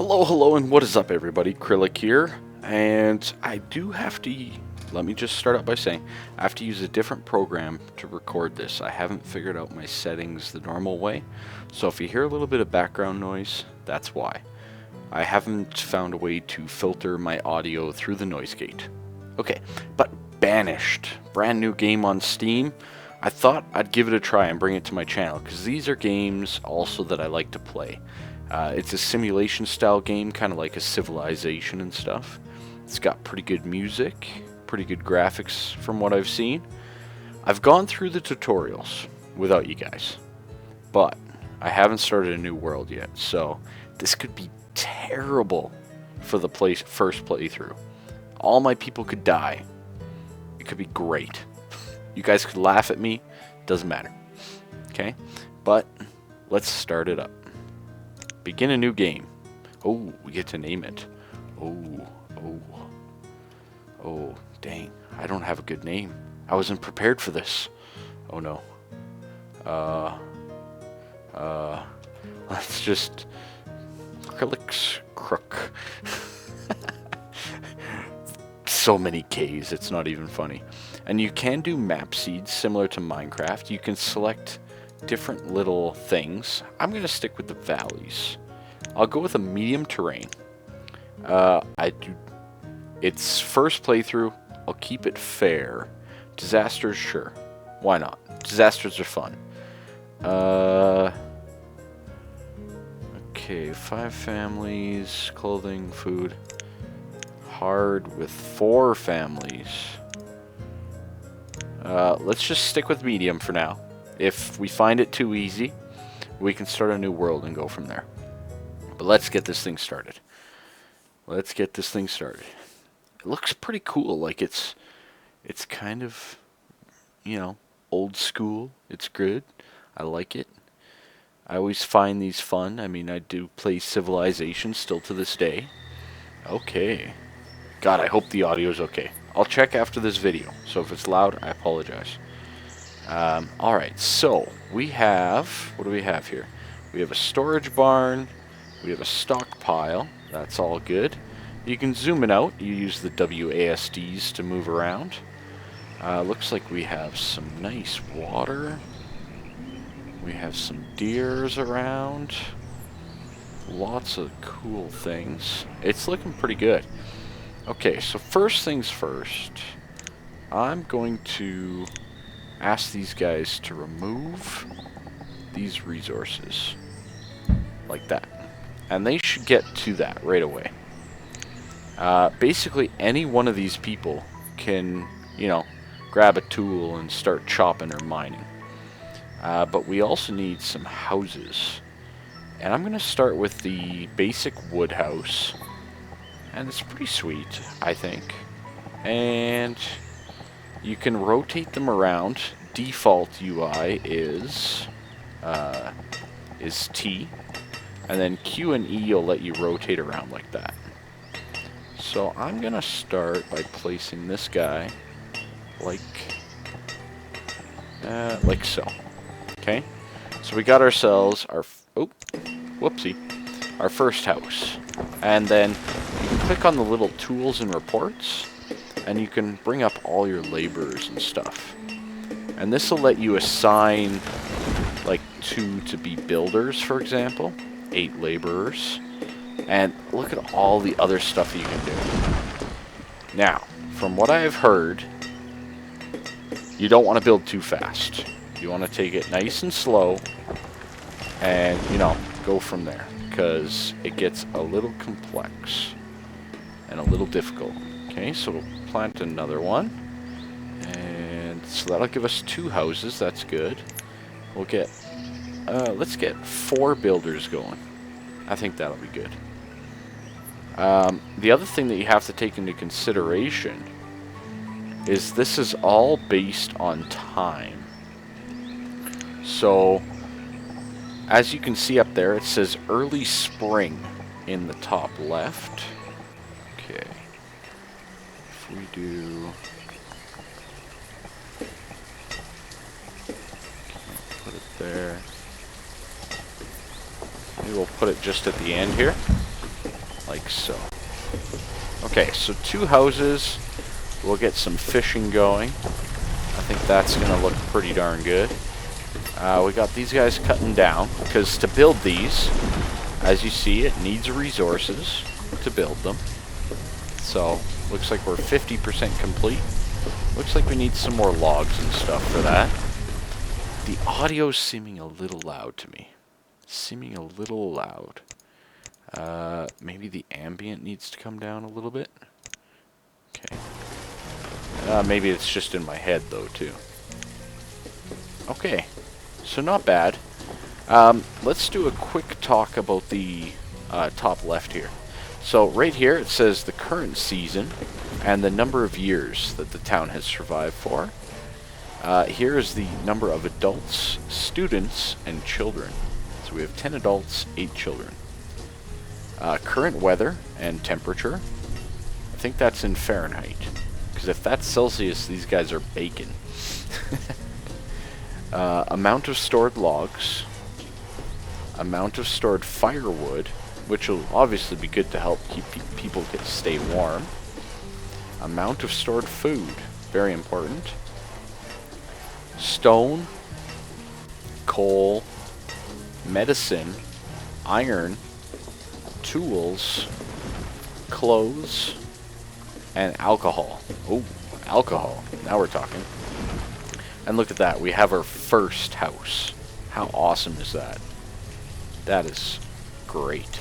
Hello, and what is up, everybody? Kryllyk here, and I do have to, let me just start out by saying, I have to use a different program to record this. I haven't figured out my settings the normal way, so if you hear a little bit of background noise, that's why. I haven't found a way to filter my audio through the noise gate. Okay, but Banished, brand new game on Steam. I thought I'd give it a try and bring it to my channel, because these are games also that I like to play. It's a simulation style game, kind of like a Civilization and stuff. It's got pretty good music, pretty good graphics from what I've seen. I've gone through the tutorials without you guys, but I haven't started a new world yet, so this could be terrible for the first playthrough. All my people could die. It could be great. You guys could laugh at me, doesn't matter. Okay, but let's start it up. Begin a new game. Oh, we get to name it. Oh, dang. I don't have a good name. I wasn't prepared for this. Oh no. Let's just... Krylyk's Crook. So many K's, it's not even funny. And you can do map seeds similar to Minecraft. You can select different little things. I'm going to stick with the valleys. I'll go with a medium terrain. It's first playthrough. I'll keep it fair. Disasters, sure. Why not? Disasters are fun. Okay, 5 families, clothing, food. Hard with 4 families. Let's just stick with medium for now. If we find it too easy, we can start a new world and go from there. But let's get this thing started. It looks pretty cool. Like it's kind of, you know, old school. It's good. I like it. I always find these fun. I mean, I do play Civilization still to this day. Okay. God, I hope the audio is okay. I'll check after this video. So if it's loud, I apologize. Alright, so we have, what do we have here? We have a storage barn, we have a stockpile, that's all good. You can zoom it out, you use the WASDs to move around. Looks like we have some nice water. We have some deers around. Lots of cool things. It's looking pretty good. Okay, so first things first, I'm going to ask these guys to remove these resources like that, and they should get to that right away. Basically any one of these people can, you know, grab a tool and start chopping or mining, but we also need some houses, and I'm gonna start with the basic wood house, and it's pretty sweet, I think. And you can rotate them around. Default UI is T, and then Q and E will let you rotate around like that. So I'm gonna start by placing this guy like so. Okay, so we got ourselves our our first house, and then you can click on the little tools and reports, and you can bring up all your laborers and stuff. And this will let you assign like 2 to be builders, for example, 8 laborers, and look at all the other stuff you can do. Now, from what I've heard, you don't want to build too fast. You want to take it nice and slow and, you know, go from there, because it gets a little complex and a little difficult. Okay, so we'll plant another one, and so that'll give us 2 houses. That's good. We'll get let's get 4 builders going. I think that'll be good. The other thing that you have to take into consideration is this is all based on time. So as you can see up there, it says early spring in the top left. Okay. If we do... put it there. Maybe we'll put it just at the end here. like so. Okay, so 2 houses. We'll get some fishing going. I think that's going to look pretty darn good. We got these guys cutting down, because to build these, as you see, it needs resources to build them. So, looks like we're 50% complete. Looks like we need some more logs and stuff for that. The audio's seeming a little loud to me. Seeming a little loud. Maybe the ambient needs to come down a little bit. Okay. Maybe it's just in my head, though, too. Okay. So not bad. Let's do a quick talk about the top left here. So right here it says the current season and the number of years that the town has survived for. Here is the number of adults, students, and children. So we have 10 adults, 8 children. Current weather and temperature. I think that's in Fahrenheit. Because if that's Celsius, these guys are baking. Amount of stored logs. Amount of stored firewood, which will obviously be good to help keep people stay warm. Amount of stored food, very important. Stone, coal, medicine, iron, tools, clothes, and alcohol. Oh, alcohol. Now we're talking. And look at that. We have our first house. How awesome is that? That is great.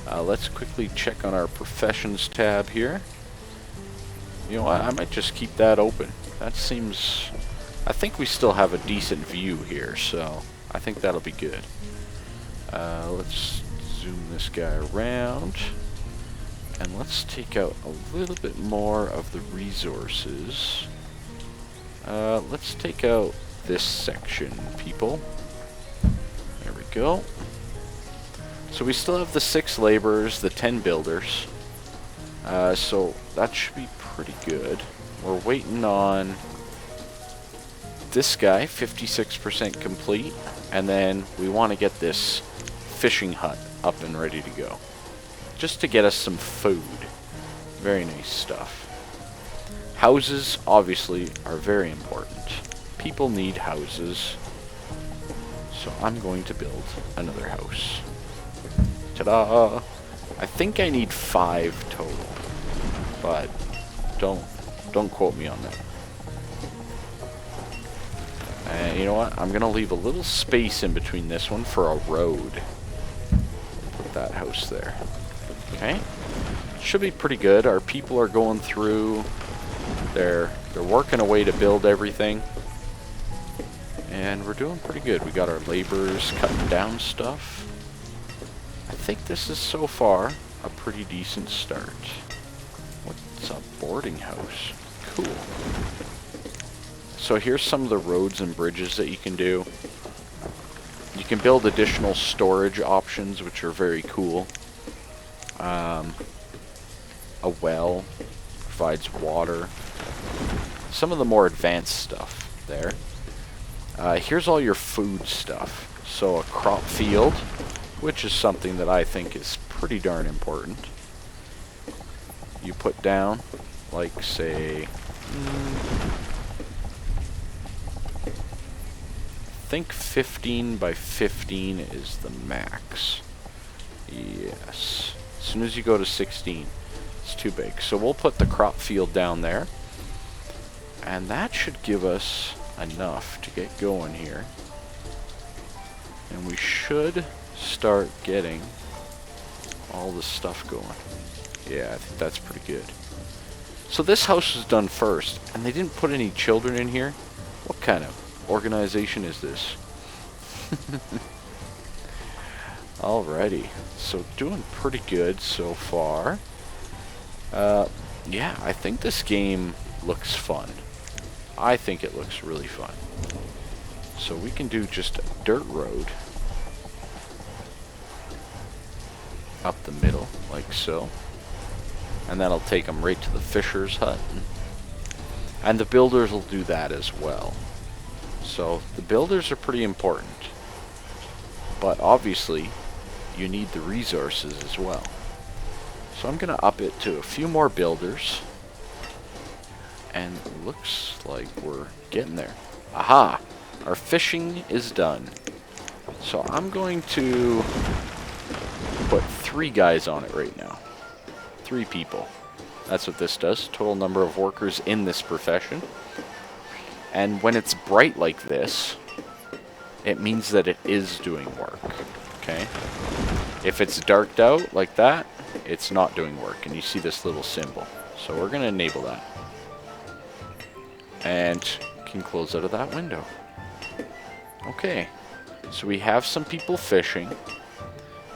Let's quickly check on our professions tab here. You know what? I might just keep that open. That seems... I think we still have a decent view here, so I think that'll be good. Let's zoom this guy around. And let's take out a little bit more of the resources. Let's take out this section, people. There we go. So we still have the 6 laborers, the 10 builders. So that should be pretty good. We're waiting on this guy, 56% complete. And then we want to get this fishing hut up and ready to go. Just to get us some food. Very nice stuff. Houses, obviously, are very important. People need houses. So I'm going to build another house. Ta-da! I think I need 5 total. But don't quote me on that. And you know what? I'm going to leave a little space in between this one for a road. Put that house there. Okay. Should be pretty good. Our people are going through. They're working away to build everything. And we're doing pretty good. We got our laborers cutting down stuff. I think this is so far a pretty decent start. What's a boarding house? Cool. So here's some of the roads and bridges that you can do. You can build additional storage options, which are very cool. A well provides water. Some of the more advanced stuff there. Here's all your food stuff. So a crop field, which is something that I think is pretty darn important. You put down, like, say, I think 15 by 15 is the max. Yes. As soon as you go to 16, it's too big. So we'll put the crop field down there. And that should give us enough to get going here. And we should start getting all the stuff going. Yeah, I think that's pretty good. So this house was done first, and they didn't put any children in here. What kind of organization is this? Alrighty, so doing pretty good so far. Yeah, I think this game looks fun. I think it looks really fun. So we can do just a dirt road up the middle, like so. And that'll take them right to the fisher's hut. And the builders will do that as well. So the builders are pretty important. But obviously, you need the resources as well. So I'm going to up it to a few more builders. And it looks like we're getting there. Aha! Our fishing is done. So I'm going to put 3 guys on it right now. 3 people. That's what this does. Total number of workers in this profession. And when it's bright like this, it means that it is doing work. Okay? If it's darked out like that, it's not doing work. And you see this little symbol. So we're going to enable that. And can close out of that window. Okay. So we have some people fishing.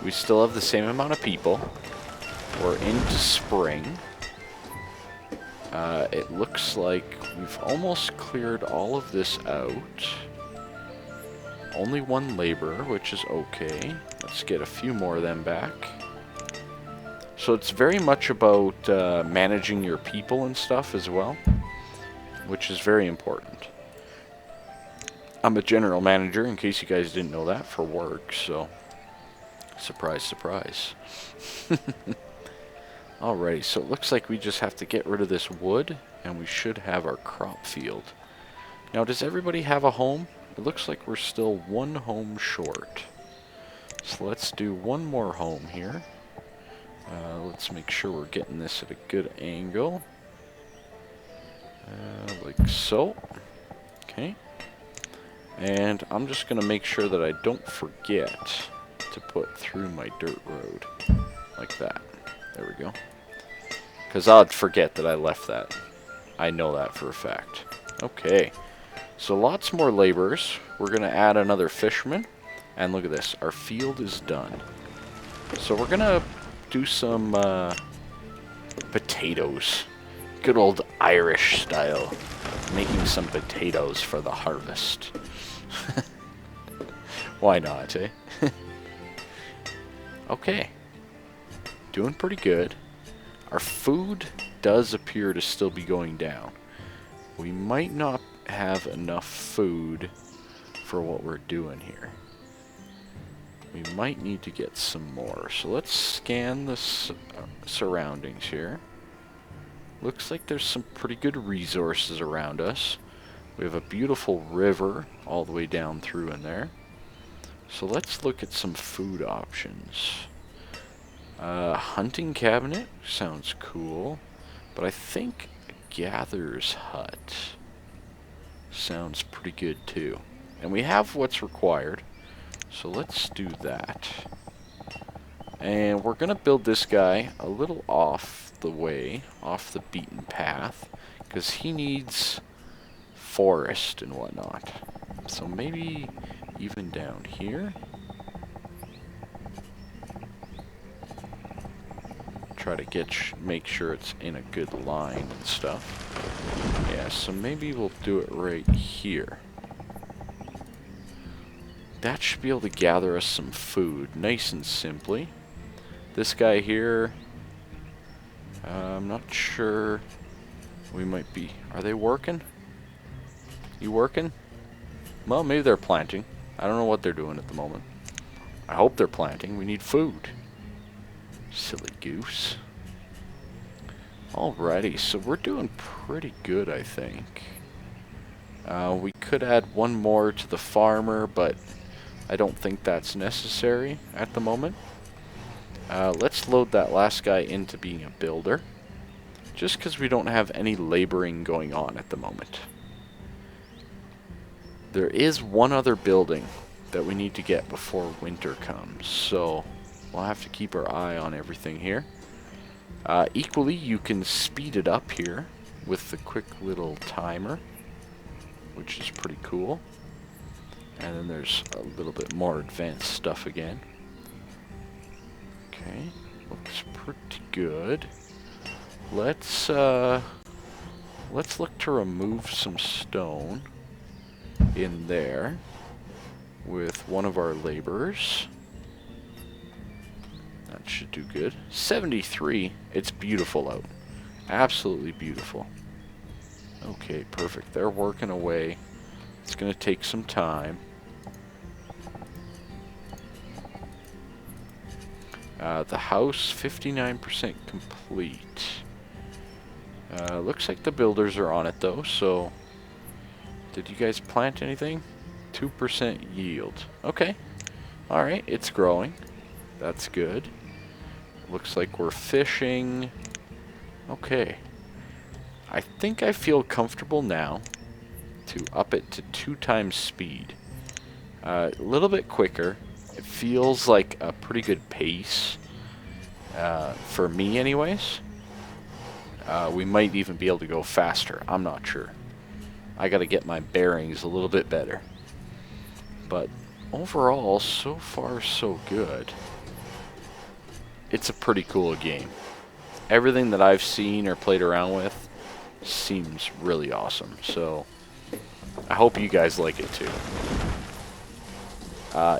We still have the same amount of people. We're into spring. It looks like we've almost cleared all of this out. Only 1 laborer, which is okay. Let's get a few more of them back. So it's very much about managing your people and stuff as well, which is very important. I'm a general manager, in case you guys didn't know that, for work, so surprise, surprise. Alrighty, so it looks like we just have to get rid of this wood, and we should have our crop field. Now, does everybody have a home? It looks like we're still 1 home short. So let's do 1 more home here. Let's make sure we're getting this at a good angle. Like so. Okay. And I'm just going to make sure that I don't forget to put through my dirt road. Like that. There we go. Because I'd forget that I left that. I know that for a fact. Okay. So lots more laborers. We're going to add another fisherman. And look at this. Our field is done. So we're going to do some potatoes. Good old Irish style. Making some potatoes for the harvest. Why not, eh? Okay. Doing pretty good. Our food does appear to still be going down. We might not have enough food for what we're doing here. We might need to get some more. So let's scan the surroundings here. Looks like there's some pretty good resources around us. We have a beautiful river all the way down through in there. So let's look at some food options. Hunting cabinet sounds cool, but I think a gatherer's hut sounds pretty good too. And we have what's required, so let's do that. And we're gonna build this guy a little off the way, off the beaten path, because he needs forest and whatnot. So maybe even down here. Try to make sure it's in a good line and stuff. Yeah, so maybe we'll do it right here. That should be able to gather us some food, nice and simply. This guy here, I'm not sure. We might be. Are they working? You working? Well, maybe they're planting. I don't know what they're doing at the moment. I hope they're planting. We need food. Silly goose. Alrighty, so we're doing pretty good, I think. We could add 1 more to the farmer, but I don't think that's necessary at the moment. Let's load that last guy into being a builder, just because we don't have any laboring going on at the moment. There is 1 other building that we need to get before winter comes, so we'll have to keep our eye on everything here. Equally, you can speed it up here with the quick little timer, which is pretty cool. And then there's a little bit more advanced stuff again. Okay, looks pretty good. Let's look to remove some stone in there with 1 of our laborers. That should do good. 73. It's beautiful out. Absolutely beautiful. Okay, perfect. They're working away. It's going to take some time. The house, 59% complete. Looks like the builders are on it though, so... Did you guys plant anything? 2% yield. Okay. Alright, it's growing. That's good. Looks like we're fishing. Okay. I think I feel comfortable now to up it to 2 times speed. A little bit quicker. It feels like a pretty good pace. For me anyways. We might even be able to go faster. I'm not sure. I gotta get my bearings a little bit better. But overall, so far so good. It's a pretty cool game. Everything that I've seen or played around with seems really awesome. So I hope you guys like it too.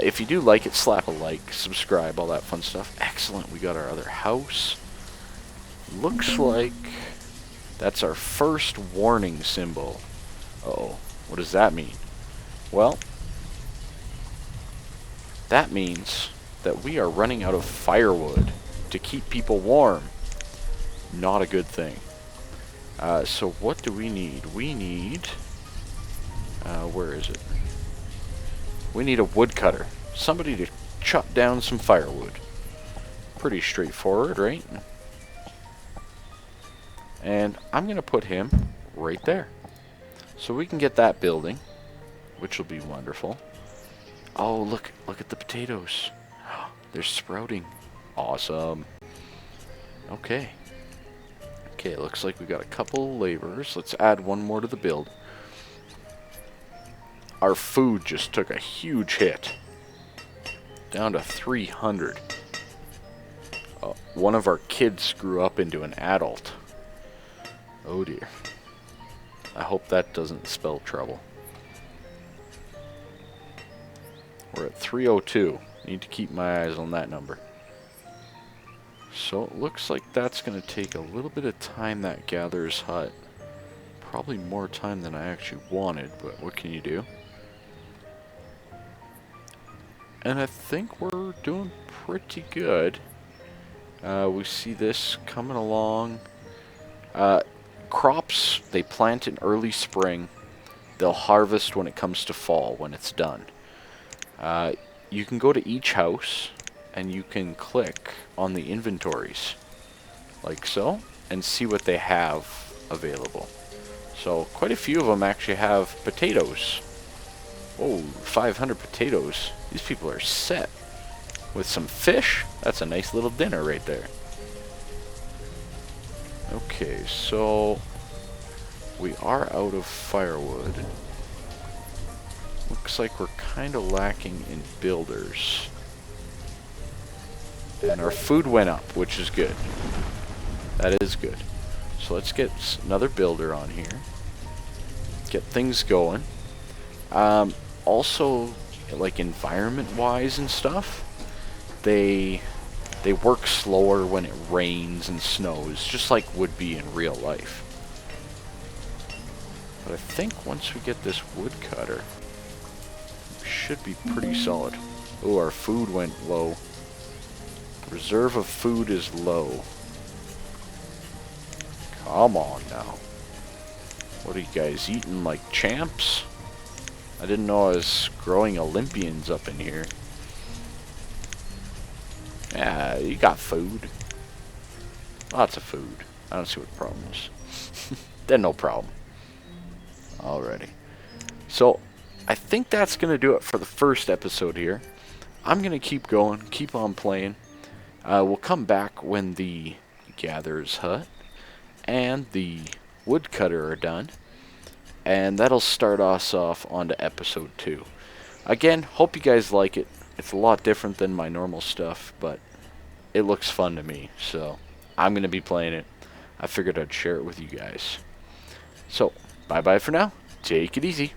If you do like it, slap a like, subscribe, all that fun stuff. Excellent, we got our other house. Looks like that's our first warning symbol. Uh-oh, what does that mean? Well, that means that we are running out of firewood to keep people warm. Not a good thing. So what do we need? We need... where is it? We need a woodcutter. Somebody to chop down some firewood. Pretty straightforward, right? And I'm going to put him right there. So we can get that building, which will be wonderful. Oh, look at the potatoes. They're sprouting. Awesome. Okay. Okay, looks like we got a couple laborers. Let's add one more to the build. Our food just took a huge hit. Down to 300. One of our kids grew up into an adult. Oh dear. I hope that doesn't spell trouble. We're at 302. Need to keep my eyes on that number. So it looks like that's going to take a little bit of time, that gatherer's hut. Probably more time than I actually wanted, but what can you do? And I think we're doing pretty good. We see this coming along. Crops, they plant in early spring. They'll harvest when it comes to fall, when it's done. You can go to each house and you can click on the inventories, like so, and see what they have available. So quite a few of them actually have potatoes. Oh, 500 potatoes. These people are set. With some fish, that's a nice little dinner right there. Okay, so we are out of firewood. Looks like we're kind of lacking in builders. And our food went up, which is good. That is good. So let's get another builder on here. Get things going. Also, like environment-wise and stuff, they work slower when it rains and snows, just like would be in real life. But I think once we get this woodcutter, we should be pretty solid. Oh, our food went low. Reserve of food is low. Come on now. What are you guys eating like champs? I didn't know I was growing Olympians up in here. Yeah, you got food. Lots of food. I don't see what the problem is. Then no problem. Alrighty. So, I think that's going to do it for the first episode here. I'm going to keep going, keep on playing. We'll come back when the gatherer's hut and the woodcutter are done. And that'll start us off onto episode 2. Again, hope you guys like it. It's a lot different than my normal stuff, but it looks fun to me. So, I'm going to be playing it. I figured I'd share it with you guys. So, bye-bye for now. Take it easy.